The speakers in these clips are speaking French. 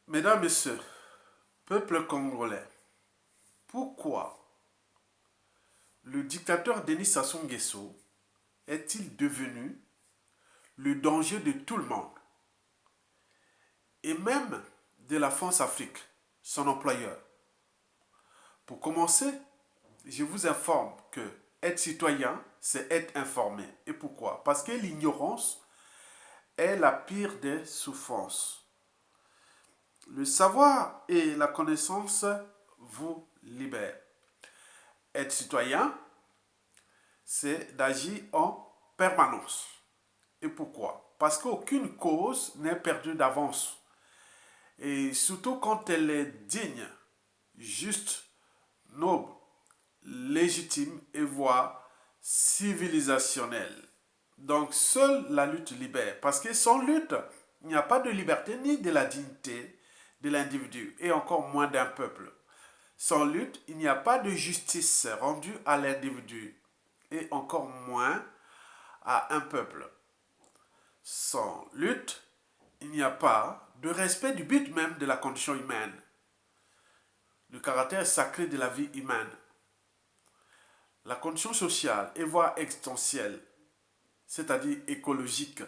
Mesdames, Messieurs, peuple congolais, pourquoi le dictateur Denis Sassou Nguesso est-il devenu le danger de tout le monde et même de la France-Afrique, son employeur? Pour commencer, je vous informe que être citoyen, c'est être informé. Et pourquoi? Parce que l'ignorance est la pire des souffrances. Le savoir et la connaissance vous libèrent. Être citoyen, c'est d'agir en permanence. Et pourquoi? Parce qu'aucune cause n'est perdue d'avance. Et surtout quand elle est digne, juste, noble, légitime et voire civilisationnelle. Donc seule la lutte libère. Parce que sans lutte, il n'y a pas de liberté ni de la dignité de l'individu et encore moins d'un peuple. Sans lutte, il n'y a pas de justice rendue à l'individu et encore moins à un peuple. Sans lutte, il n'y a pas de respect du but même de la condition humaine, du caractère sacré de la vie humaine, la condition sociale et voire existentielle, c'est-à-dire écologique.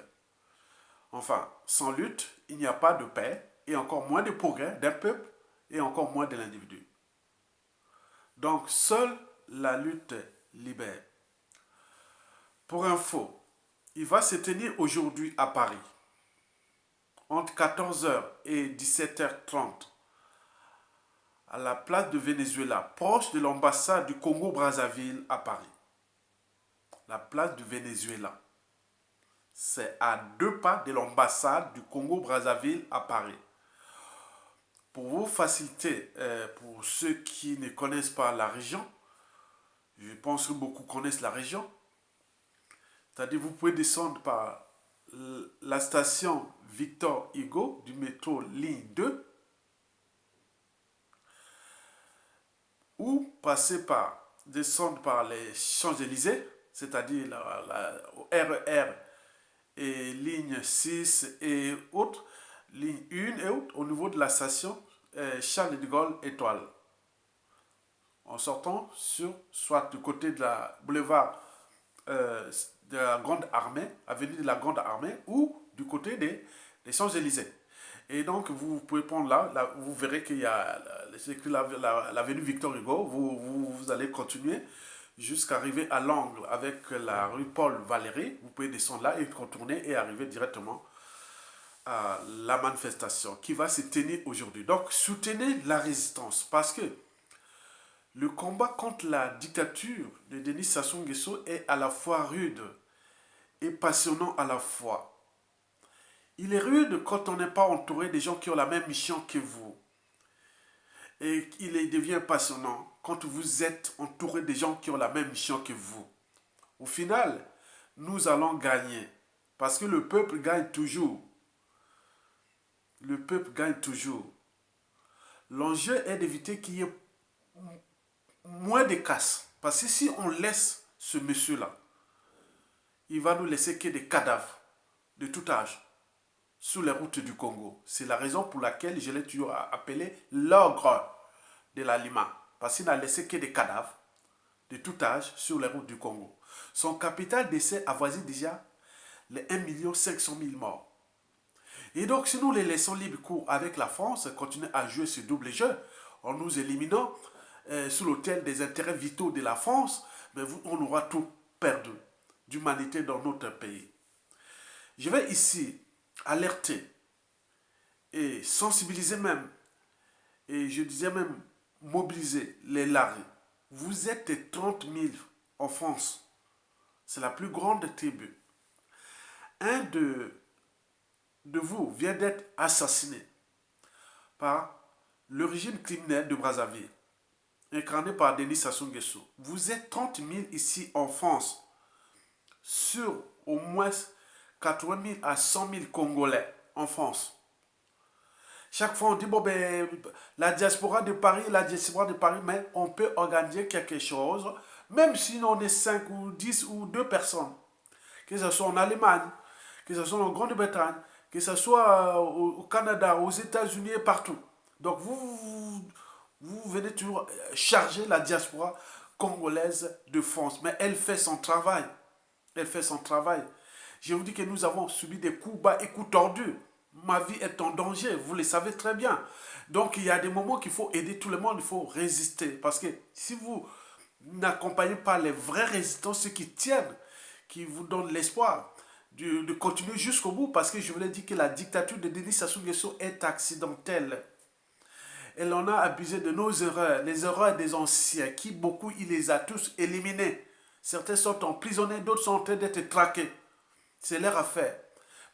Enfin, sans lutte, il n'y a pas de paix et encore moins de progrès d'un peuple et encore moins de l'individu. Donc, seule la lutte libère. Pour info, il va se tenir aujourd'hui à Paris, entre 14h et 17h30, à la place de Venezuela, proche de l'ambassade du Congo-Brazzaville à Paris. La place du Venezuela. C'est à 2 pas de l'ambassade du Congo-Brazzaville à Paris. Pour vous faciliter, pour ceux qui ne connaissent pas la région, je pense que beaucoup connaissent la région, c'est-à-dire vous pouvez descendre par la station Victor Hugo du métro ligne 2 ou descendre par les Champs-Élysées, c'est-à-dire au RER et ligne 6 et autres, ligne 1 et autres, au niveau de la station Charles de Gaulle Étoile. En sortant soit du côté de la boulevard de la Grande Armée, avenue de la Grande Armée, ou du côté des Champs-Élysées. Et donc, vous pouvez prendre là vous verrez qu'il y a l'avenue Victor Hugo, vous allez continuer jusqu'à arriver à l'angle avec la rue Paul Valéry. Vous pouvez descendre là et contourner et arriver directement à la manifestation qui va se tenir aujourd'hui. Donc, soutenez la résistance parce que le combat contre la dictature de Denis Sassou Nguesso est à la fois rude et passionnant à la fois. Il est rude quand on n'est pas entouré des gens qui ont la même mission que vous. Et il devient passionnant quand vous êtes entouré des gens qui ont la même mission que vous. Au final, nous allons gagner. Parce que le peuple gagne toujours. Le peuple gagne toujours. L'enjeu est d'éviter qu'il y ait moins de casse. Parce que si on laisse ce monsieur-là, il va nous laisser que des cadavres de tout âge sur les routes du Congo. C'est la raison pour laquelle je l'ai toujours appelé l'ogre de la Lima. Parce qu'il n'a laissé que des cadavres de tout âge sur les routes du Congo. Son capital décès avoisine déjà les 1 500 000 morts. Et donc, si nous les laissons libre cours avec la France, continuer à jouer ce double jeu, en nous éliminant sous l'autel des intérêts vitaux de la France, mais on aura tout perdu d'humanité dans notre pays. Je vais ici alerter et sensibiliser même, et je disais même mobiliser les larrés. Vous êtes 30 000 en France. C'est la plus grande tribu. Un de vous vient d'être assassiné par le régime criminel de Brazzaville, incarné par Denis Sassou Nguesso. Vous êtes 30 000 ici en France, sur au moins 80 000 à 100 000 Congolais en France. Chaque fois, on dit, bon, ben, la diaspora de Paris, mais on peut organiser quelque chose, même si on est 5 ou 10 ou 2 personnes, que ce soit en Allemagne, que ce soit en Grande-Bretagne, que ce soit au Canada, aux États-Unis et partout. Donc vous venez toujours charger la diaspora congolaise de fonds, mais elle fait son travail. Elle fait son travail. Je vous dis que nous avons subi des coups bas et coups tordus. Ma vie est en danger, vous le savez très bien. Donc il y a des moments qu'il faut aider tout le monde, il faut résister. Parce que si vous n'accompagnez pas les vrais résistants, ceux qui tiennent, qui vous donnent l'espoir de continuer jusqu'au bout, parce que je vous l'ai dit que la dictature de Denis Sassou Nguesso est accidentelle. Elle en a abusé de nos erreurs, les erreurs des anciens, qui beaucoup, il les a tous éliminés. Certains sont emprisonnés, d'autres sont en train d'être traqués. C'est leur affaire.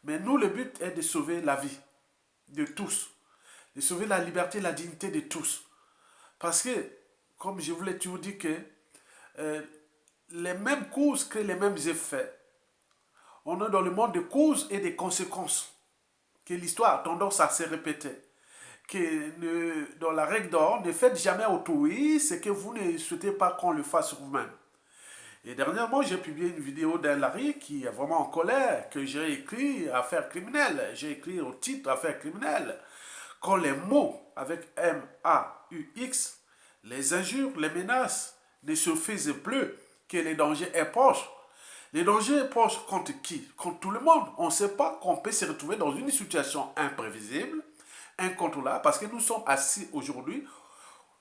Mais nous, le but est de sauver la vie de tous, de sauver la liberté et la dignité de tous. Parce que, comme je vous l'ai toujours dit, que les mêmes causes créent les mêmes effets. On est dans le monde des causes et des conséquences, que l'histoire a tendance à se répéter. Dans la règle d'or, ne faites jamais autrui ce que vous ne souhaitez pas qu'on le fasse vous-même. Et dernièrement, j'ai publié une vidéo d'un Larry qui est vraiment en colère, que j'ai écrit Affaire criminelle. J'ai écrit au titre Affaire criminelle. Quand les mots avec M-A-U-X, les injures, les menaces ne suffisent plus, que les dangers est proche. Les dangers est proche contre qui? Contre tout le monde. On ne sait pas qu'on peut se retrouver dans une situation imprévisible, incontrôlable, parce que nous sommes assis aujourd'hui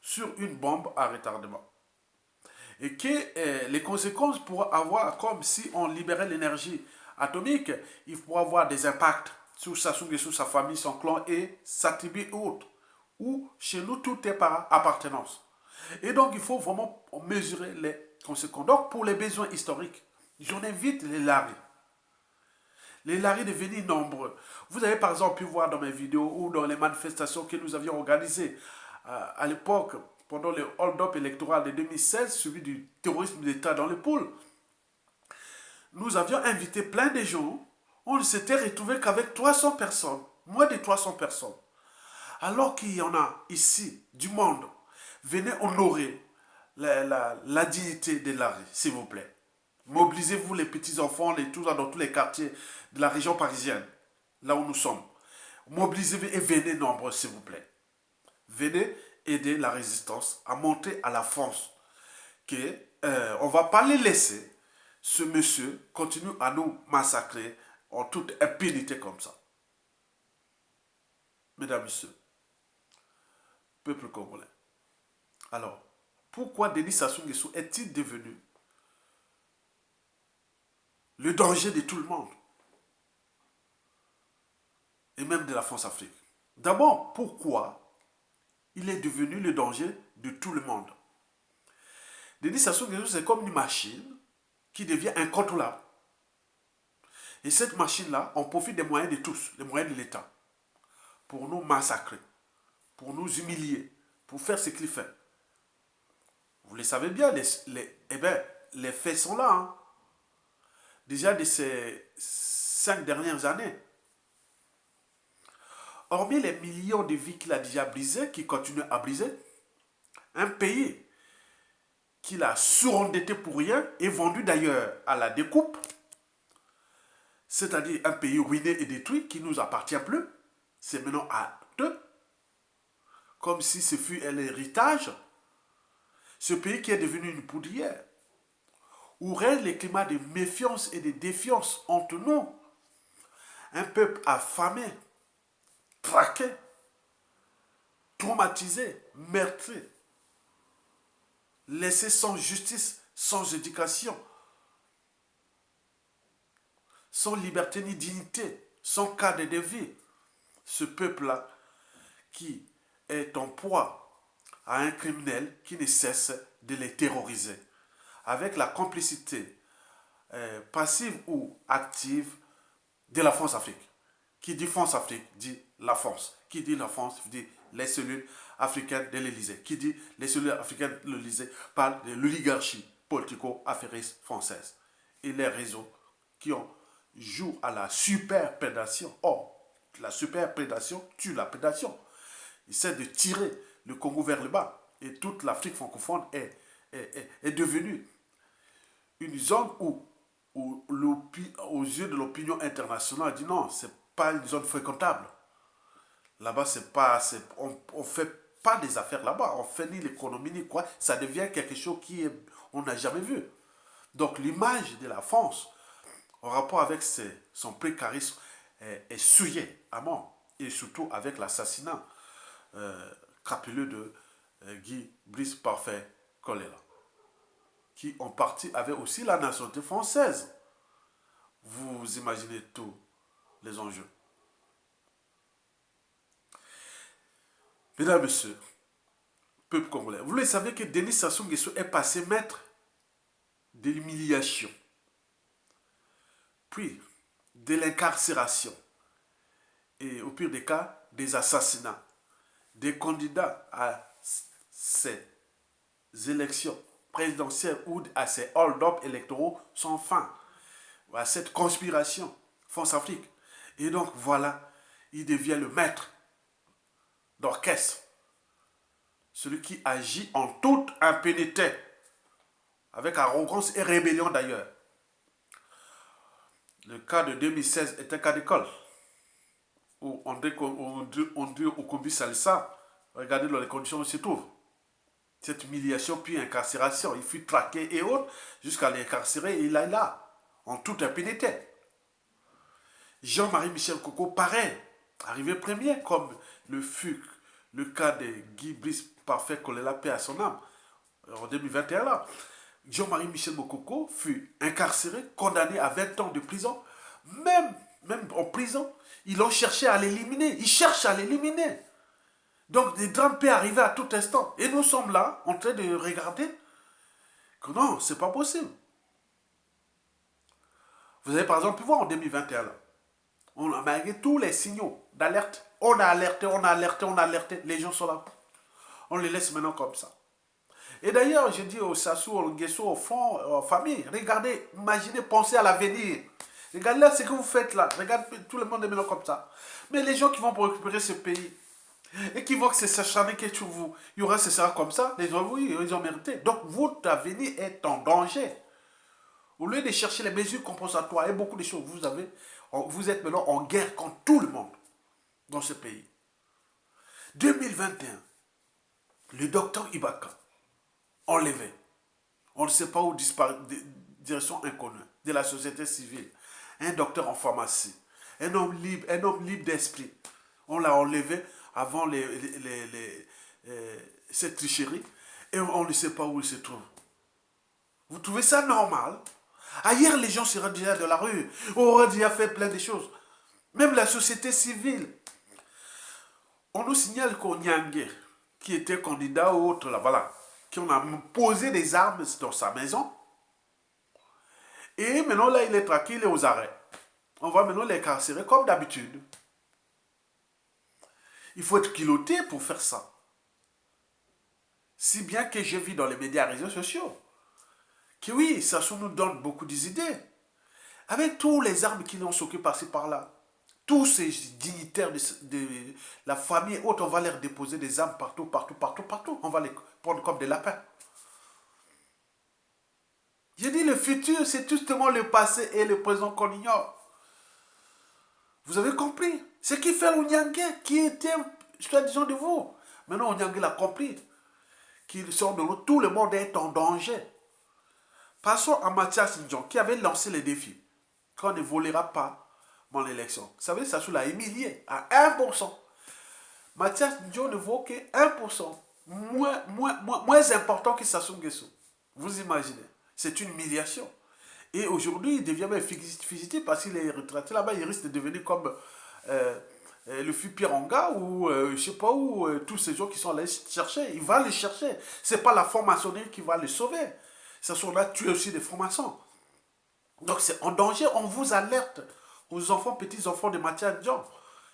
sur une bombe à retardement. Et que les conséquences pourraient avoir, comme si on libérait l'énergie atomique, il pourrait avoir des impacts sur Sassou Nguesso, sa famille, son clan et sa tribu et autres. Ou chez nous, tout est par appartenance. Et donc, il faut vraiment mesurer les conséquences. Donc, pour les besoins historiques, j'en invite les Larry. Les Larry devenus nombreux. Vous avez par exemple pu voir dans mes vidéos ou dans les manifestations que nous avions organisées à l'époque, pendant le hold-up électoral de 2016, suivi du terrorisme d'État dans le pôle. Nous avions invité plein de gens. On ne s'était retrouvé qu'avec 300 personnes, moins de 300 personnes. Alors qu'il y en a ici du monde, venez honorer la dignité de Larry, s'il vous plaît. Mobilisez-vous les petits-enfants, dans tous les quartiers de la région parisienne, là où nous sommes. Mobilisez-vous et venez nombreux, s'il vous plaît. Venez aider la résistance à monter à la France. On ne va pas les laisser, ce monsieur, continue à nous massacrer en toute impunité comme ça. Mesdames, Messieurs, peuple congolais. Alors, pourquoi Denis Sassou Nguesso est-il devenu le danger de tout le monde? Et même de la France-Afrique. D'abord, pourquoi il est devenu le danger de tout le monde? Denis Sassou Nguesso, c'est comme une machine qui devient incontrôlable. Et cette machine-là, on profite des moyens de tous, les moyens de l'État, pour nous massacrer, pour nous humilier, pour faire ce qu'il fait. Vous le savez bien, les faits sont là. Hein. Déjà de ces 5 dernières années. Hormis les millions de vies qu'il a déjà brisées, qui continuent à briser, un pays qu'il a surendetté pour rien et vendu d'ailleurs à la découpe, c'est-à-dire un pays ruiné et détruit qui ne nous appartient plus, c'est maintenant à eux, comme si ce fut l'héritage, ce pays qui est devenu une poudrière, où règne le climat de méfiance et de défiance entre nous, un peuple affamé, traqué, traumatisé, meurtri, laissé sans justice, sans éducation, sans liberté ni dignité, sans cadre de vie. Ce peuple-là qui est en proie à un criminel qui ne cesse de les terroriser, avec la complicité passive ou active de la France-Afrique. Qui dit France-Afrique dit la France. Qui dit la France dit les cellules africaines de l'Élysée. Qui dit les cellules africaines de l'Élysée parle de l'oligarchie politico-affairiste française. Et les réseaux qui jouent à la superprédation. Or, la superprédation tue la prédation. Il essaie de tirer le Congo vers le bas. Et toute l'Afrique francophone est devenue une zone où aux yeux de l'opinion internationale, dit non, pas une zone fréquentable. Là-bas, on fait pas des affaires là-bas. On fait ni l'économie ni quoi. Ça devient quelque chose on n'a jamais vu. Donc l'image de la France, en rapport avec son précarisme, est souillée à mort. Et surtout avec l'assassinat crapuleux de Guy Brice Parfait Kolela, qui en partie avait aussi la nationalité française. Vous imaginez tous les enjeux. Mesdames, Messieurs, peuple congolais, vous le savez que Denis Sassou Nguesso est passé maître de l'humiliation, puis de l'incarcération, et au pire des cas, des assassinats, des candidats à ces élections présidentielles ou à ces hold-up électoraux sans fin, à cette conspiration France-Afrique. Et donc voilà, il devient le maître d'orchestre, celui qui agit en toute impunité, avec arrogance et rébellion d'ailleurs. Le cas de 2016 est un cas d'école, où André Okombi Salissa, regardez dans les conditions où il se trouve. Cette humiliation puis incarcération, il fut traqué et autres, jusqu'à l'incarcérer, et il est là, en toute impunité. Jean-Marie Michel Coco, pareil, arrivé premier, comme fut le cas de Guy Brice Parfait Kolela, paix à son âme, en 2021 là. Jean-Marie Michel Mokoko fut incarcéré, condamné à 20 ans de prison. Même en prison, ils ont cherché à l'éliminer. Ils cherchent à l'éliminer. Donc des drames peuvent arriver à tout instant. Et nous sommes là, en train de regarder que non, c'est pas possible. Vous avez par exemple pu voir en 2021 là, on a malgré tous les signaux d'alerte. On a alerté. Les gens sont là. On les laisse maintenant comme ça. Et d'ailleurs, je dis au Sassou, au Nguesso, au fond, aux familles, regardez, imaginez, pensez à l'avenir. Regardez là ce que vous faites là. Regardez, tout le monde est maintenant comme ça. Mais les gens qui vont pour récupérer ce pays, et qui voient que c'est s'acharner que il y aura ce sera comme ça, les gens, oui, ils ont mérité. Donc votre avenir est en danger. Au lieu de chercher les mesures compensatoires et beaucoup de choses, vous êtes maintenant en guerre contre tout le monde dans ce pays. 2021, le docteur Ibaka, enlevé. On ne sait pas où disparaît, direction inconnue, de la société civile. Un docteur en pharmacie, un homme libre d'esprit. On l'a enlevé avant cette tricherie et on ne sait pas où il se trouve. Vous trouvez ça normal? Ailleurs, les gens seraient déjà de la rue, auraient déjà fait plein de choses. Même la société civile. On nous signale qu'au Nyangé, qui était candidat ou autre, là, voilà, qui on a posé des armes dans sa maison. Et maintenant, là, il est traqué, il est aux arrêts. On va maintenant l'incarcérer comme d'habitude. Il faut être culotté pour faire ça. Si bien que j'ai vu dans les médias et réseaux sociaux que oui, ça nous donne beaucoup d'idées. Avec tous les armes qui l'ont choqué par-ci par-là, tous ces dignitaires de la famille haute, on va leur déposer des armes partout. On va les prendre comme des lapins. J'ai dit le futur, c'est justement le passé et le présent qu'on ignore. Vous avez compris? Ce qui fait Onyangue, qui était, soi-disant de vous. Maintenant, Onyangue l'a compris. Qu'il sort de l'eau, tout le monde est en danger. Passons à Mathias Ndjon, qui avait lancé le défi qu'on ne volera pas mon élection. Vous savez, Sassou l'a humilié à 1%. Mathias Ndjon ne vaut que 1%. Moins important que Sassou Nguesso. Vous imaginez? C'est une humiliation. Et aujourd'hui, il devient même fugitif parce qu'il est retraité là-bas. Il risque de devenir comme le fut Pieranga ou je ne sais pas où, tous ces gens qui sont allés chercher. Il va les chercher. Ce n'est pas la franc-maçonnerie qui va les sauver. Ça sont là tuer aussi des francs-maçons. Donc c'est en danger. On vous alerte aux enfants, petits-enfants de Mathias Ndjon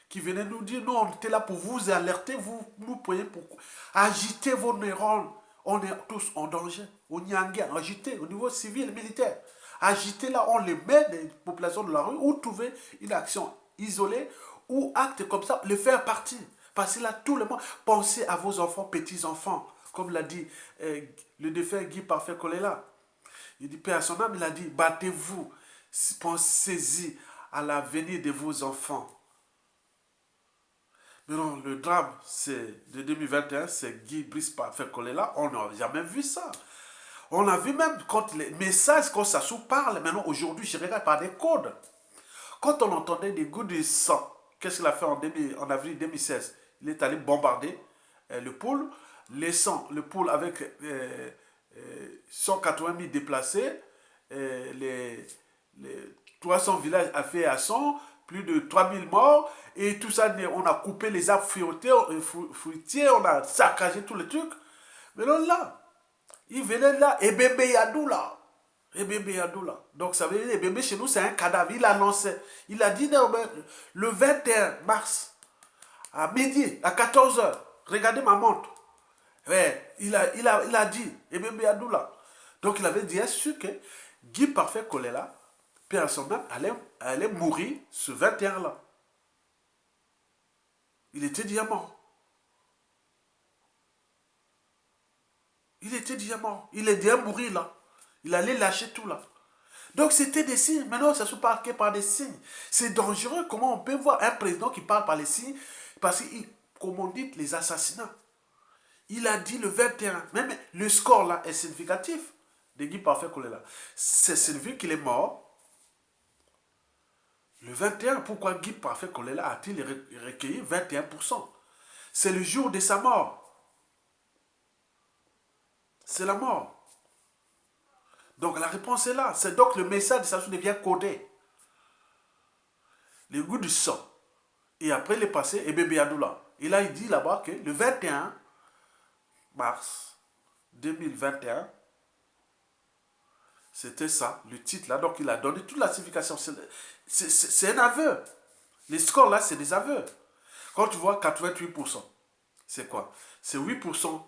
qui venaient nous dire, nous on était là pour vous alerter, vous nous priez pour agiter vos neurones. On est tous en danger. On y est agité au niveau civil et militaire. Agiter là, on les met des populations de la rue ou trouver une action isolée ou acte comme ça, les faire partir. Parce que là, tout le monde, pensez à vos enfants, petits-enfants, comme l'a dit le défunt Guy Parfait Kolela. Il dit, Père à son âme, il a dit, battez-vous, pensez-y à l'avenir de vos enfants. Mais non, le drame de 2021, c'est Guy Brice Parfait Kolela. On n'a jamais vu ça. On a vu même quand les messages, quand Sassou parle, maintenant aujourd'hui, je regarde par des codes. Quand on entendait des goûts de sang, qu'est-ce qu'il a fait en avril 2016? Il est allé bombarder le pôle, laissant le pôle avec 180 000 déplacés, les 300 villages affaits à 100, plus de 3000 morts, et tout ça, on a coupé les arbres fruitiers, on a saccagé tous les trucs. Mais là, il venait là, et bébé Yadou là. Et bébé Yadou là. Donc ça veut dire, le bébé chez nous, c'est un cadavre. Il annonçait. Il a dit non, le 21 mars, à midi, à 14 h, regardez ma montre. Ouais, il a dit, et bébé Yadou là. Donc il avait dit, est-ce sûr que Guy Parfait Kolela, Père son âme, allait mourir ce 21 là. Il était déjà mort. Il était déjà mort. Il est déjà mort là. Il allait lâcher tout là. Donc c'était des signes. Maintenant, ça se parle que par des signes. C'est dangereux. Comment on peut voir un président qui parle par les signes? Parce qu'il commandite les assassinats. Il a dit le 21. Même le score là est significatif de Guy Parfait Kolela. C'est signifié qu'il est mort. Le 21, pourquoi Guy Parfait Kolela a-t-il recueilli 21%? C'est le jour de sa mort. C'est la mort. Donc la réponse est là. C'est donc le message de Sassou devient codé. Le goût du sang. Et après il est passé, et bébé Adoula. Et là il dit là-bas que le 21 mars 2021, c'était ça, le titre là. Donc il a donné toute la signification. C'est un aveu. Les scores là, c'est des aveux. Quand tu vois 88%, c'est quoi? C'est 8%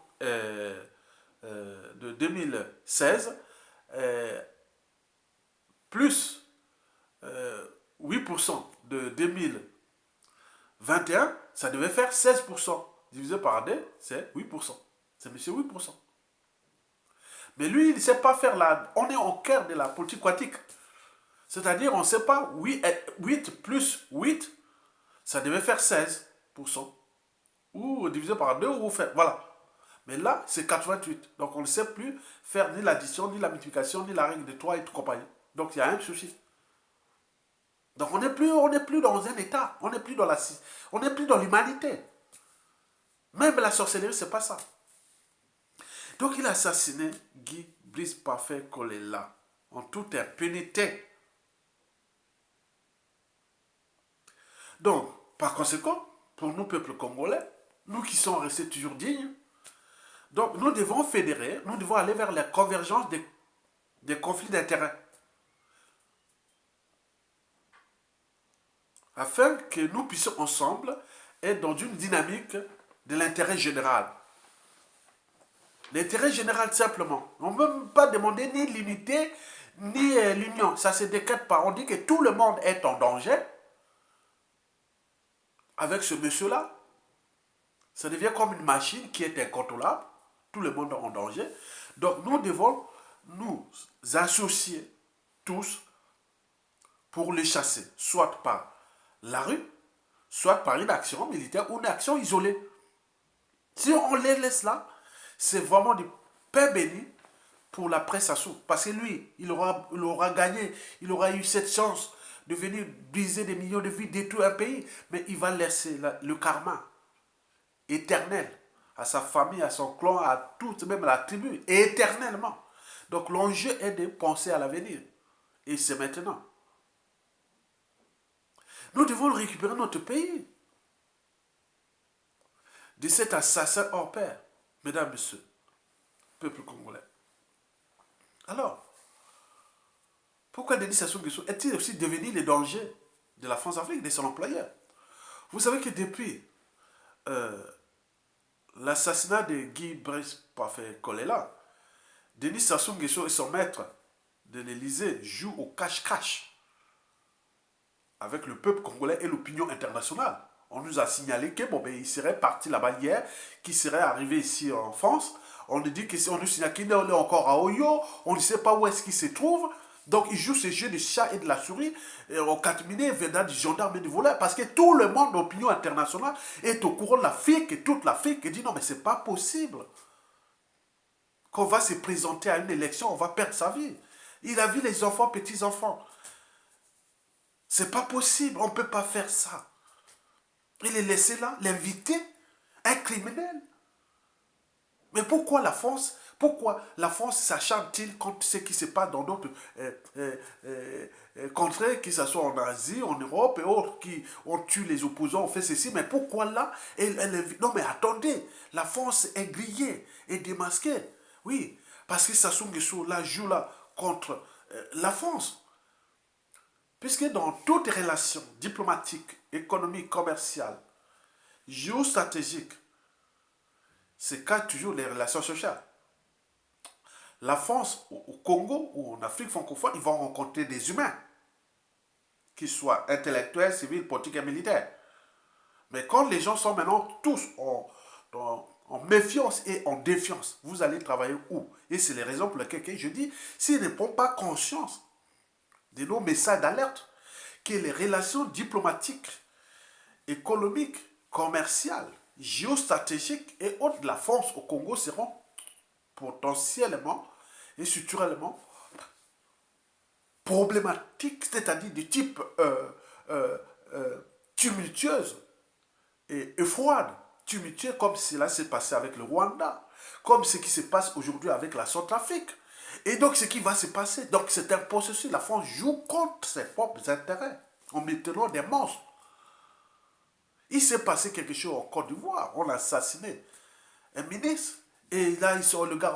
de 2016, plus 8% de 2021, ça devait faire 16%. Divisé par 2, c'est 8%. C'est monsieur 8%. Mais lui, il ne sait pas faire la... On est au cœur de la politique quantique. C'est-à-dire, on ne sait pas, 8 plus 8, ça devait faire 16%. Ou divisé par 2, ou vous faites... Voilà. Mais là, c'est 88. Donc, on ne sait plus faire ni l'addition, ni la multiplication, ni la règle de 3 et tout compagnie. Donc, il y a un souci. Donc, on n'est plus dans un état. On n'est plus dans l'humanité. Même la sorcellerie, c'est pas ça. Donc, il a assassiné Guy Brice Parfait Kolela en toute impunité. Donc, par conséquent, pour nous, peuple congolais, nous qui sommes restés toujours dignes, donc nous devons fédérer, nous devons aller vers la convergence des conflits d'intérêts. Afin que nous puissions ensemble être dans une dynamique de l'intérêt général. L'intérêt général simplement. On ne peut pas demander ni l'unité, ni l'union. Ça ne se décrète pas. On dit que tout le monde est en danger. Avec ce monsieur-là, ça devient comme une machine qui est incontrôlable. Tout le monde est en danger. Donc nous devons nous associer tous pour les chasser, soit par la rue, soit par une action militaire ou une action isolée. Si on les laisse là, c'est vraiment du pain béni pour la presse Sassou. Parce que lui, il aura gagné, il aura eu cette chance de venir briser des millions de vies, détruire un pays. Mais il va laisser le karma éternel à sa famille, à son clan, à toute, même à la tribu, éternellement. Donc l'enjeu est de penser à l'avenir. Et c'est maintenant. Nous devons récupérer notre pays de cet assassin hors pair, mesdames, messieurs, peuple congolais. Alors, pourquoi Denis Sassou Nguesso est-il aussi devenu le danger de la France-Afrique, de son employeur? Vous savez que depuis l'assassinat de Guy Brice Parfait Kolela, Denis Sassou Nguesso et son maître de l'Élysée jouent au cache-cache avec le peuple congolais et l'opinion internationale. On nous a signalé que il serait parti là-bas hier, qu'il serait arrivé ici en France. On nous dit qu'on nous signale qu'il est encore à Oyo, on ne sait pas où est-ce qu'il se trouve. Donc, ils jouent ce jeu de chat et de la souris, au catimini venant du gendarme et du voleur, parce que tout le monde, l'opinion internationale, est au courant de l'Afrique, et toute l'Afrique dit non, mais c'est pas possible qu'on va se présenter à une élection, on va perdre sa vie. Il a vu les enfants, petits-enfants. C'est pas possible, on ne peut pas faire ça. Il est laissé là, l'invité, un criminel. Mais pourquoi la France s'acharne-t-il contre ce qui se passe dans d'autres contrées, que ce soit en Asie, en Europe et autres, qui ont tué les opposants, ont fait ceci, mais pourquoi là non mais attendez, la France est grillée, est démasquée. Oui, parce que Sassou Nguesso là joue là contre la France. Puisque dans toutes les relations diplomatiques, économiques, commerciales, géostratégiques, c'est quand toujours les relations sociales. La France, au Congo ou en Afrique francophone, ils vont rencontrer des humains, qu'ils soient intellectuels, civils, politiques et militaires. Mais quand les gens sont maintenant tous en méfiance et en défiance, vous allez travailler où? Et c'est les raisons pour lesquelles je dis, s'ils ne prennent pas conscience de nos messages d'alerte, que les relations diplomatiques, économiques, commerciales, géostratégiques et autres de la France au Congo seront potentiellement et structurellement problématiques, c'est-à-dire de type tumultueuse et froide. Tumultueuse comme cela s'est passé avec le Rwanda, comme ce qui se passe aujourd'hui avec la Centrafrique. Et donc, ce qui va se passer, donc c'est un processus. La France joue contre ses propres intérêts en maintenant des monstres. Il s'est passé quelque chose en Côte d'Ivoire. On a assassiné un ministre. Et là, ils sont le gars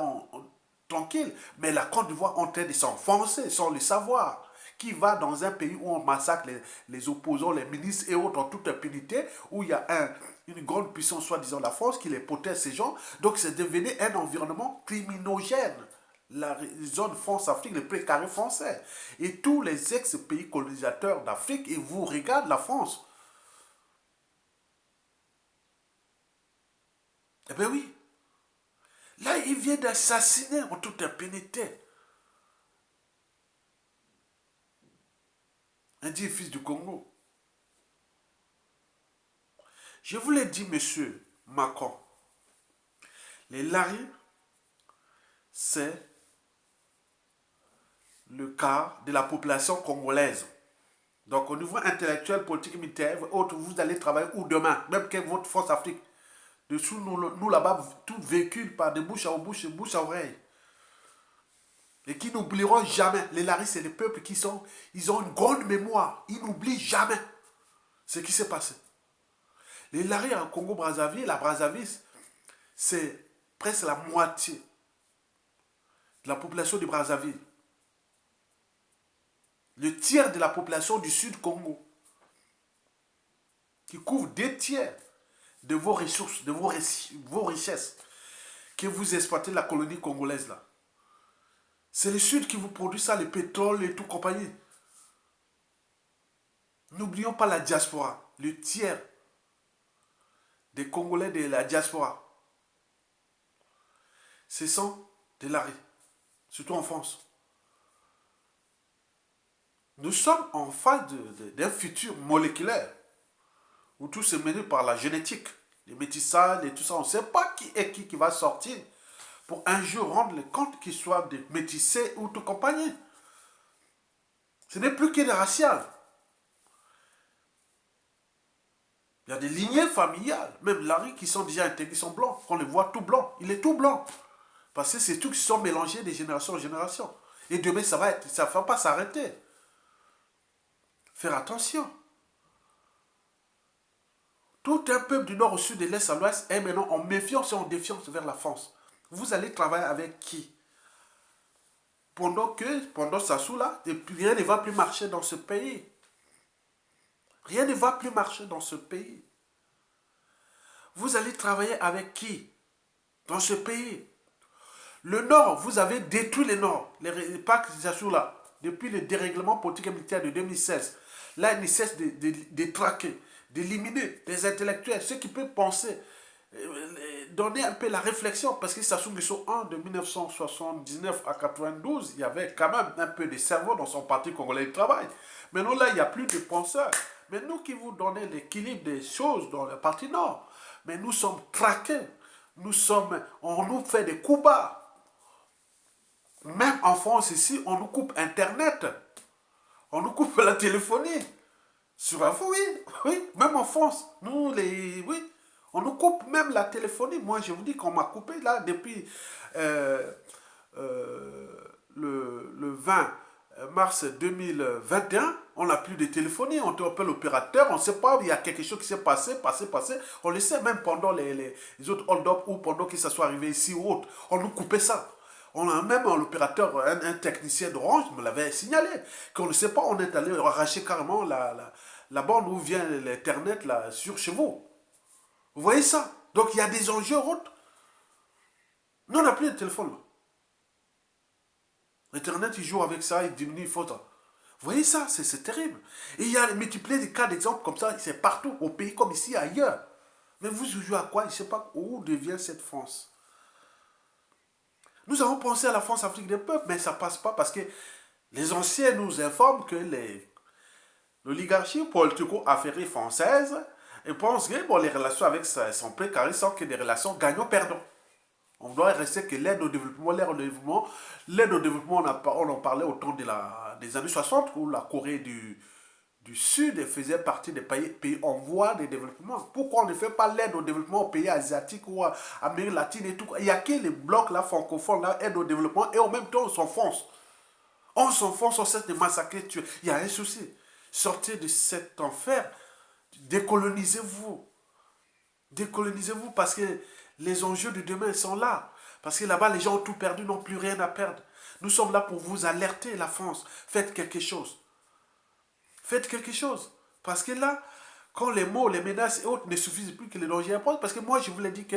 tranquille. Mais la Côte d'Ivoire est en train de s'enfoncer sans le savoir. Qui va dans un pays où on massacre les opposants, les ministres et autres en toute impunité, où il y a une grande puissance, soi-disant la France, qui les protège ces gens. Donc c'est devenu un environnement criminogène. La zone France-Afrique, le précaré français. Et tous les ex-pays colonisateurs d'Afrique, ils vous regardent la France. Eh bien oui. Là, il vient d'assassiner en toute impunité un dit fils du Congo. Je vous l'ai dit, monsieur Macron, les Larry, c'est le cas de la population congolaise. Donc au niveau intellectuel, politique, militaire, autres, vous allez travailler où demain, même que votre force Afrique. Dessous, nous là-bas, tout véhicule par de bouche à bouche, bouche à oreille. Et qui n'oublieront jamais. Les Larry, c'est les peuples ils ont une grande mémoire. Ils n'oublient jamais ce qui s'est passé. Les Larry en Congo-Brazzaville, la Brazzaville, c'est presque la moitié de la population de Brazzaville. Le tiers de la population du Sud Congo. Qui couvre 2 tiers de vos ressources, de vos richesses que vous exploitez la colonie congolaise là. C'est le Sud qui vous produit ça, le pétrole et tout compagnie. N'oublions pas la diaspora, le tiers des Congolais de la diaspora. Ce sont des Larry, surtout en France. Nous sommes en phase d'un futur moléculaire où tout se mène par la génétique, les métissages et tout ça. On ne sait pas qui est qui va sortir pour un jour rendre le compte qu'ils soient des métissés ou de compagnie. Ce n'est plus que des raciales. Il y a des lignées familiales, même Larry qui sont déjà intégrés, qui sont blancs. On les voit tout blanc. Il est tout blanc. Parce que c'est tout qui sont mélangés de génération en génération. Et demain, ça ne va pas s'arrêter. Faire attention. Tout un peuple du nord au sud, de l'est à l'ouest est maintenant en méfiance et en défiance vers la France. Vous allez travailler avec qui? Pendant Sassou là, rien ne va plus marcher dans ce pays. Rien ne va plus marcher dans ce pays. Vous allez travailler avec qui dans ce pays? Le Nord, vous avez détruit le Nord. Les parcs Sassou là, depuis le dérèglement politique et militaire de 2016. Là, il ne cesse de traquer, d'éliminer les intellectuels, ceux qui peuvent penser, donner un peu la réflexion, parce que Sassou Nguesso 1 de 1979 à 92, il y avait quand même un peu de cerveau dans son parti congolais du travail. Maintenant là, il n'y a plus de penseurs. Mais nous qui vous donnons l'équilibre des choses dans le parti Nord, mais nous sommes traqués. On nous fait des coups bas. Même en France ici, on nous coupe Internet. On nous coupe la téléphonie. Sur Info, oui, oui, même en France, oui, on nous coupe même la téléphonie. Moi, je vous dis qu'on m'a coupé là depuis euh, le 20 mars 2021. On n'a plus de téléphonie, on appelle l'opérateur, on ne sait pas, il y a quelque chose qui s'est passé. On le sait même pendant les autres hold-up ou pendant que ça soit arrivé ici ou autre. On nous coupait ça. On a même l'opérateur, un technicien d'Orange me l'avait signalé, qu'on ne sait pas, on est allé arracher carrément la borne où vient l'Internet là, sur chez vous. Vous voyez ça? Donc il y a des enjeux autres. Nous, on n'a plus de téléphone là. Internet, il joue avec ça, il diminue, il faut ça. Vous voyez ça? C'est terrible. Et il y a multiplié des cas d'exemples comme ça, c'est partout, au pays comme ici, ailleurs. Mais vous jouez à quoi? Je ne sais pas où devient cette France. Nous avons pensé à la France-Afrique des peuples, mais ça ne passe pas parce que les anciens nous informent que l'oligarchie politico-affairée française pense que bon, les relations avec ça sont précaires sans que des relations gagnant-perdant. On doit rester que l'aide au développement, l'aide au développement, on en parlait au temps des années 60 où la Corée du Sud faisait partie des pays en voie de développement. Pourquoi on ne fait pas l'aide au développement aux pays asiatiques ou à Amérique latine et tout? Il n'y a que les blocs là, francophones, là, aide au développement, et en même temps on s'enfonce. On s'enfonce, on cesse de massacrer, tuer. Il y a un souci. Sortez de cet enfer, décolonisez-vous. Décolonisez-vous parce que les enjeux de demain sont là. Parce que là-bas, les gens ont tout perdu, n'ont plus rien à perdre. Nous sommes là pour vous alerter, la France. Faites quelque chose. Faites quelque chose. Parce que là, quand les mots, les menaces et autres ne suffisent plus que les dangers imposent, parce que moi, je vous l'ai dit que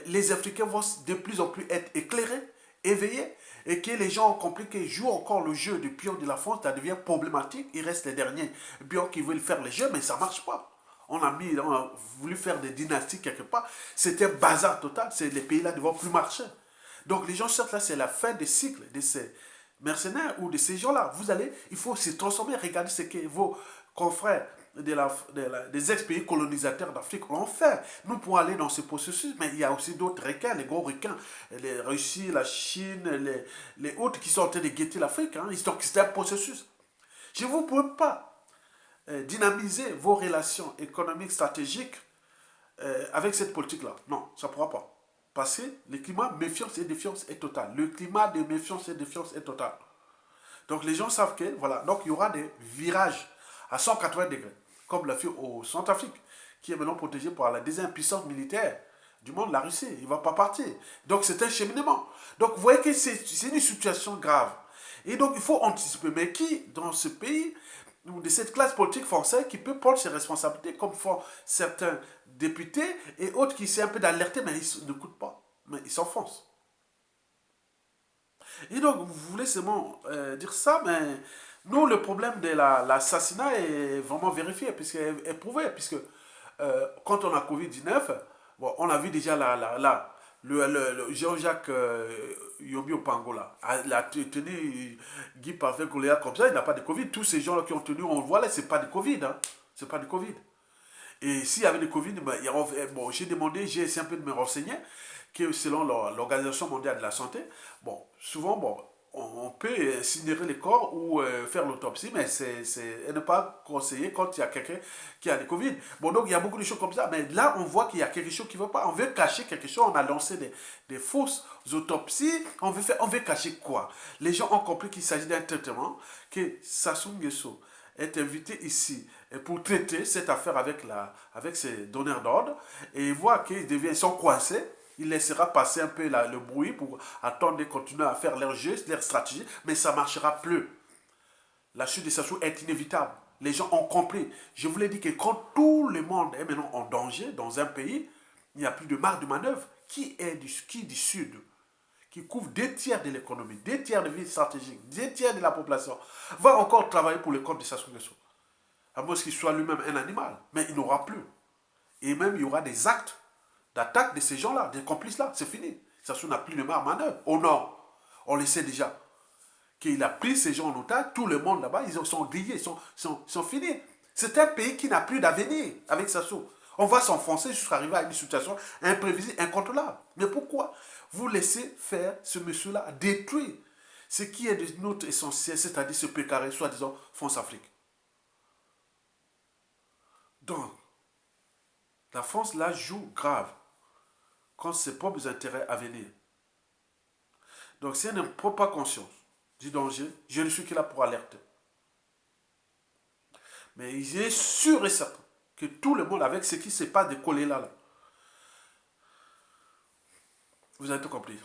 les Africains vont de plus en plus être éclairés, éveillés, et que les gens ont compris qu'ils jouent encore le jeu du pion de la France, ça devient problématique. Il reste les derniers pions qui veulent faire les jeux, mais ça ne marche pas. On a voulu faire des dynasties quelque part. C'était un bazar total. Les pays-là ne vont plus marcher. Donc les gens sortent là, c'est la fin des cycles de ces mercenaires ou de ces gens-là. Il faut se transformer. Regardez ce que vos confrères des ex-pays colonisateurs d'Afrique l'ont fait. Nous pouvons aller dans ce processus, mais il y a aussi d'autres requins, les gros requins, les Russie, la Chine, les autres qui sont en train de guetter l'Afrique. Hein. Donc c'est un processus. Je ne vous peux pas dynamiser vos relations économiques, stratégiques avec cette politique-là. Non, ça ne pourra pas. Parce que le climat méfiance et défiance est total. Le climat de méfiance et défiance est total. Donc les gens savent que, voilà, donc il y aura des virages à 180 degrés, comme l'a fait au Centrafrique, qui est maintenant protégé par la deuxième puissance militaire du monde, la Russie. Il ne va pas partir. Donc c'est un cheminement. Donc vous voyez que c'est une situation grave. Et donc il faut anticiper. Mais qui, dans ce pays, de cette classe politique française, qui peut prendre ses responsabilités, comme font certains députés et autres qui essaient un peu d'alerter, mais ils n'écoutent pas. Mais ils s'enfoncent. Et donc, vous voulez seulement dire ça, mais nous, le problème de l'assassinat est vraiment vérifié, puisqu'il est prouvé, puisque quand on a Covid-19, bon, on a vu déjà le Jean-Jacques Yombi Opangola, il a tenu Guy Parfait Goliath comme ça, il n'a pas de Covid. Tous ces gens qui ont tenu, on le voit là, c'est pas de Covid. Hein. C'est pas de Covid. Et s'il y avait de Covid, ben, bon, j'ai demandé, j'ai essayé un peu de me renseigner, que selon l'Organisation mondiale de la santé, bon, souvent, bon, on peut incinérer les corps ou faire l'autopsie, mais c'est ne pas conseiller quand il y a quelqu'un qui a le Covid. Bon, donc il y a beaucoup de choses comme ça, mais là, on voit qu'il y a quelque chose qui ne va pas. On veut cacher quelque chose, on a lancé des fausses autopsies, on veut cacher quoi? Les gens ont compris qu'il s'agit d'un traitement, que Sassou Nguesso est invité ici pour traiter cette affaire avec ses donneurs d'ordre, et ils voient qu'ils sont coincés. Il laissera passer un peu le bruit pour attendre de continuer à faire leur jeu, leur stratégie, mais ça ne marchera plus. La chute de Sassou est inévitable. Les gens ont compris. Je vous l'ai dit que quand tout le monde est maintenant en danger dans un pays, il n'y a plus de marge de manœuvre. Qui du Sud, qui couvre 2 tiers de l'économie, 2 tiers de vie stratégique, 2 tiers de la population, va encore travailler pour le compte de Sassou Nguesso. À moins qu'il soit lui-même un animal. Mais il n'aura plus. Et même, il y aura des actes d'attaque de ces gens-là, des complices-là. C'est fini. Sassou n'a plus de manœuvre. Au nord, on le sait déjà. Qu'il a pris ces gens en otage, tout le monde là-bas, ils sont grillés, sont finis. C'est un pays qui n'a plus d'avenir avec Sassou. On va s'enfoncer jusqu'à arriver à une situation imprévisible, incontrôlable. Mais pourquoi vous laissez faire ce monsieur-là détruire ce qui est de notre essentiel, c'est-à-dire ce pécaré, soi-disant, France-Afrique? Donc, la France, là, joue grave contre ses propres intérêts à venir. Donc, si elle ne prend pas conscience du danger, je ne suis que là pour alerter. Mais il est sûr et certain que tout le monde, avec ce qui se passe de coller là, vous avez tout compris.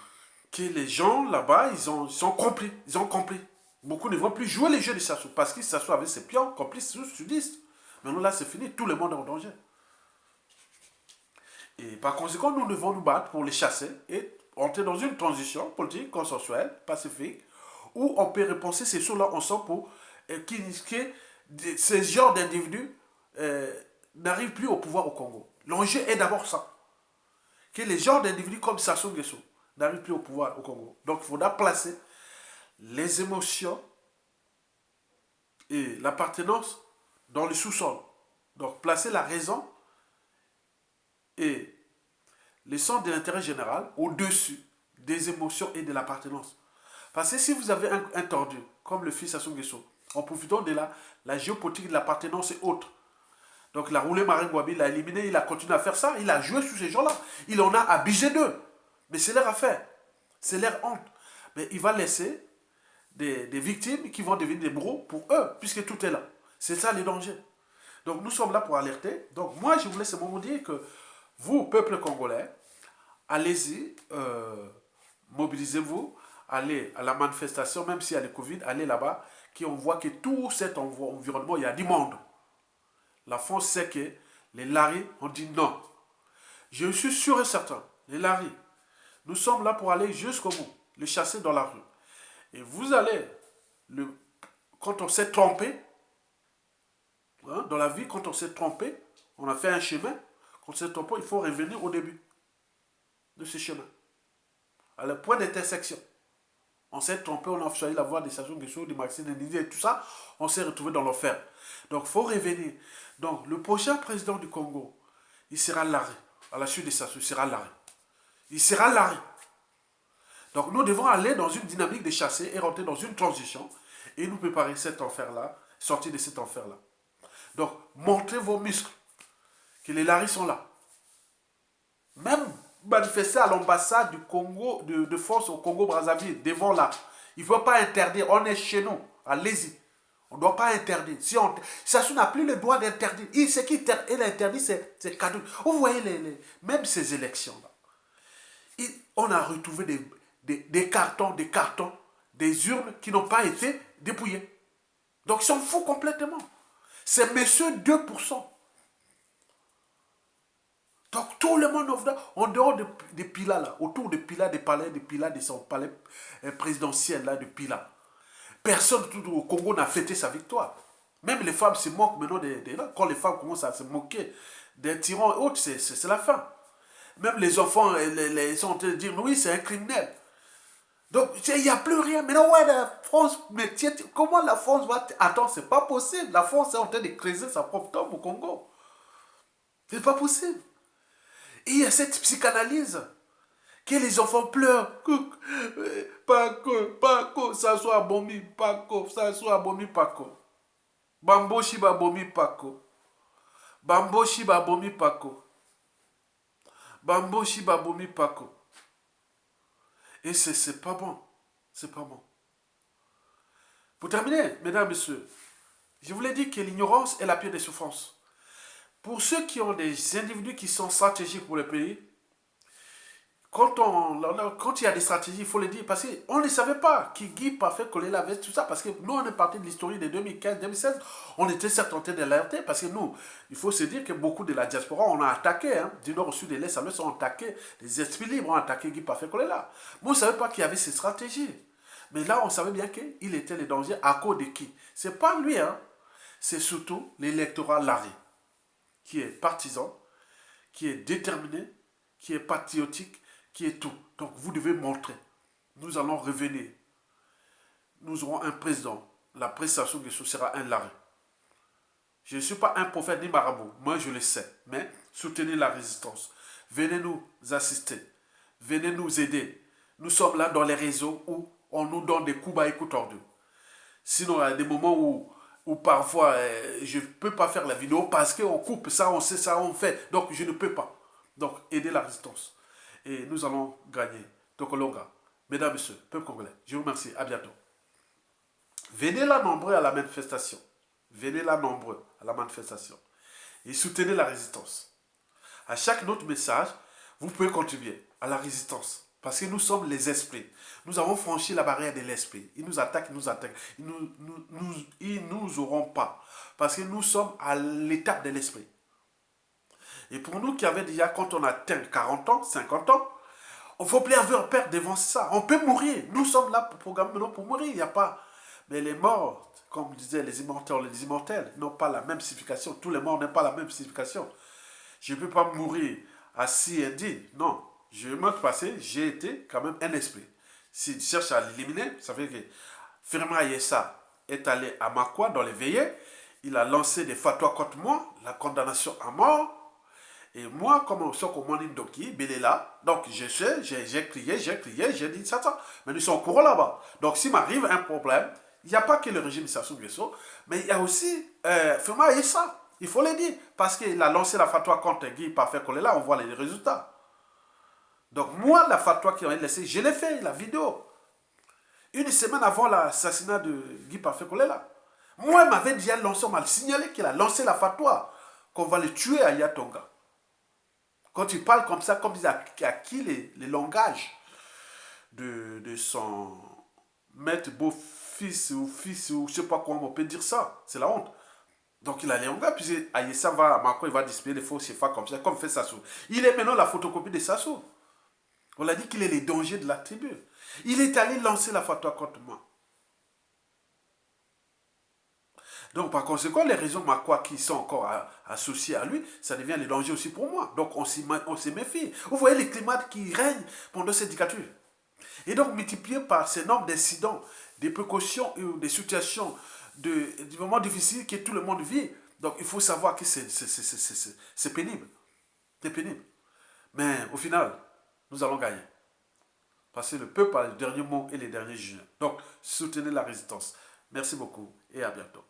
Que les gens là-bas, ils sont compris. Ils ont compris. Beaucoup ne vont plus jouer les jeux de Sassou parce qu'ils Sassou avec ses pions, complices, sudistes. Maintenant là, c'est fini. Tout le monde est en danger. Et par conséquent, nous devons nous battre pour les chasser et entrer dans une transition politique, consensuelle, pacifique, où on peut repenser ces choses-là ensemble pour que ces genres d'individus n'arrivent plus au pouvoir au Congo. L'enjeu est d'abord ça. Que les genres d'individus comme Sassou Nguesso n'arrivent plus au pouvoir au Congo. Donc il faudra placer les émotions et l'appartenance dans le sous-sol. Donc placer la raison et le centre de l'intérêt général au-dessus des émotions et de l'appartenance. Parce que si vous avez un tordu, comme le fils Sassou Nguesso, en profitant de la géopolitique de l'appartenance et autres, donc il a roulé Marine Gouabi, il l'a éliminé, il a continué à faire ça, il a joué sur ces gens-là, il en a abusé d'eux. Mais c'est leur affaire, c'est leur honte. Mais il va laisser des victimes qui vont devenir des bourreaux pour eux, puisque tout est là. C'est ça les dangers. Donc nous sommes là pour alerter. Donc moi je voulais simplement dire que vous, peuple congolais, allez-y, mobilisez-vous, allez à la manifestation, même s'il y a le Covid, allez là-bas, on voit que tout cet environnement, il y a du monde. La France sait que les Laris ont dit non. Je suis sûr et certain, les Laris, nous sommes là pour aller jusqu'au bout, le chasser dans la rue. Et vous allez, quand on s'est trompé, hein, dans la vie, quand on s'est trompé, on a fait un chemin, quand on s'est trompé, il faut revenir au début de ce chemin, à le point d'intersection. On s'est trompé, on a choisi la voie des Sassou Nguesso, de Maxime Ndidi et tout ça, on s'est retrouvé dans l'enfer. Donc il faut revenir. Donc le prochain président du Congo, il sera Larry. À la suite de Sassou, il sera Larry. Il sera Larry. Donc nous devons aller dans une dynamique de chasser et rentrer dans une transition et nous préparer cet enfer-là, sortir de cet enfer-là. Donc montrez vos muscles, que les Larry sont là. Même manifester à l'ambassade du Congo, de France au Congo-Brazzaville, devant là. Il ne faut pas interdire, on est chez nous, allez-y. On ne doit pas interdire. Si Sassou n'a plus le droit d'interdire. Ce qui est interdit, c'est cadeau. Vous voyez, même ces élections-là, on a retrouvé des cartons, des urnes qui n'ont pas été dépouillées. Donc ils s'en foutent complètement. C'est monsieur 2%. Donc tout le monde en dehors de Pila, là, autour de Pila, des palais, de Pila, de son palais présidentiel, là, de Pila. Personne tout au Congo n'a fêté sa victoire. Même les femmes se moquent maintenant quand les femmes commencent à se moquer des tyrans et autres, c'est la fin. Même les enfants ils sont en train de dire oui, c'est un criminel. Donc il n'y a plus rien. Maintenant, ouais, la France, mais comment la France va... Attends, c'est pas possible. La France est en train de creuser sa propre tombe au Congo. C'est pas possible. Et il y a cette psychanalyse que les enfants pleurent. Paco, ça soit bomi, Paco, ça soit bomi, Paco. Bamboshi ba bomi, Paco. Bamboshi ba bomi, Paco. Bamboshi ba bomi, Paco. Et c'est pas bon. C'est pas bon. Pour terminer, mesdames et messieurs, je vous l'ai dit que l'ignorance est la pire des souffrances. Pour ceux qui ont des individus qui sont stratégiques pour le pays, quand il y a des stratégies, il faut le dire, parce qu'on ne savait pas qui Guy Parfait collait la veste, tout ça, parce que nous, on est parti de l'histoire de 2015-2016, on était certes tentés d'alerter, parce que nous, il faut se dire que beaucoup de la diaspora, on a attaqué, hein, du nord au sud, de l'est à l'ouest, on a attaqué, les esprits libres ont attaqué Guy Parfait collé là. Mais on ne savait pas qu'il y avait ces stratégies. Mais là, on savait bien qu'il était le danger à cause de qui? C'est pas lui, hein, c'est surtout l'électorat Larry, qui est partisan, qui est déterminé, qui est patriotique, qui est tout. Donc vous devez montrer. Nous allons revenir. Nous aurons un président. La prestation de ce sera un larry. Je ne suis pas un prophète ni marabout. Moi, je le sais. Mais soutenez la résistance. Venez nous assister. Venez nous aider. Nous sommes là dans les réseaux où on nous donne des coups bas et coups tordus. Sinon, il y a des moments où parfois, je ne peux pas faire la vidéo parce qu'on coupe ça, on sait ça, on fait. Donc, je ne peux pas. Donc, aidez la résistance. Et nous allons gagner. Tokolonga. Mesdames, Messieurs, peuple congolais, je vous remercie. À bientôt. Venez là nombreux à la manifestation. Venez là nombreux à la manifestation. Et soutenez la résistance. À chaque autre message, vous pouvez contribuer à la résistance. Parce que nous sommes les esprits. Nous avons franchi la barrière de l'esprit. Ils nous attaquent, ils nous attaquent. Ils nous auront pas. Parce que nous sommes à l'étape de l'esprit. Et pour nous qui avons déjà, quand on atteint 40 ans, 50 ans, il ne faut plus avoir peur devant ça. On peut mourir. Nous sommes là pour programmer maintenant pour mourir. Il n'y a pas. Mais les morts, comme disaient les immortels n'ont pas la même signification. Tous les morts n'ont pas la même signification. Je ne peux pas mourir assis et dire non. Je me passé, j'ai été quand même un esprit. S'il cherche à l'éliminer, ça veut dire que Firma Yessa est allé à Makwa dans les veillées. Il a lancé des fatwas contre moi, la condamnation à mort. Et moi, comme on sort au Morning Doki, il est là. Donc, je sais, j'ai crié, j'ai dit ça. Mais nous sommes au courant là-bas. Donc, s'il m'arrive un problème, il n'y a pas que le régime Sassou Nguesso, mais il y a aussi Firma Yessa. Il faut le dire. Parce qu'il a lancé la fatwa contre Guy Parfait Kolela, on voit les résultats. Donc, moi, la fatwa qu'il a laissée, je l'ai fait, la vidéo. Une semaine avant l'assassinat de Guy Parfait Kolela. Moi, il m'avait déjà lancé, on m'a signalé qu'il a lancé la fatwa qu'on va le tuer à Yatonga. Quand il parle comme ça, comme il a acquis les langages de son maître beau-fils ou fils ou je ne sais pas comment on peut dire ça. C'est la honte. Donc il a les langages, puis Ayessa va à Mako, il va displayer les faux CFA comme ça, comme fait Sassou. Il est maintenant la photocopie de Sassou. On a dit qu'il est les dangers de la tribu. Il est allé lancer la fatwa contre moi. Donc, par conséquent, les réseaux Makwa qui sont encore associés à lui, ça devient les dangers aussi pour moi. Donc, on se méfie. Vous voyez les climats qui règnent pendant cette dictature. Et donc, multiplié par ce nombre d'incidents, des précautions ou des situations, des moments difficiles que tout le monde vit. Donc, il faut savoir que c'est pénible. C'est pénible. Mais au final, nous allons gagner. Parce que le peuple a le dernier mot et les derniers jugements. Donc, soutenez la résistance. Merci beaucoup et à bientôt.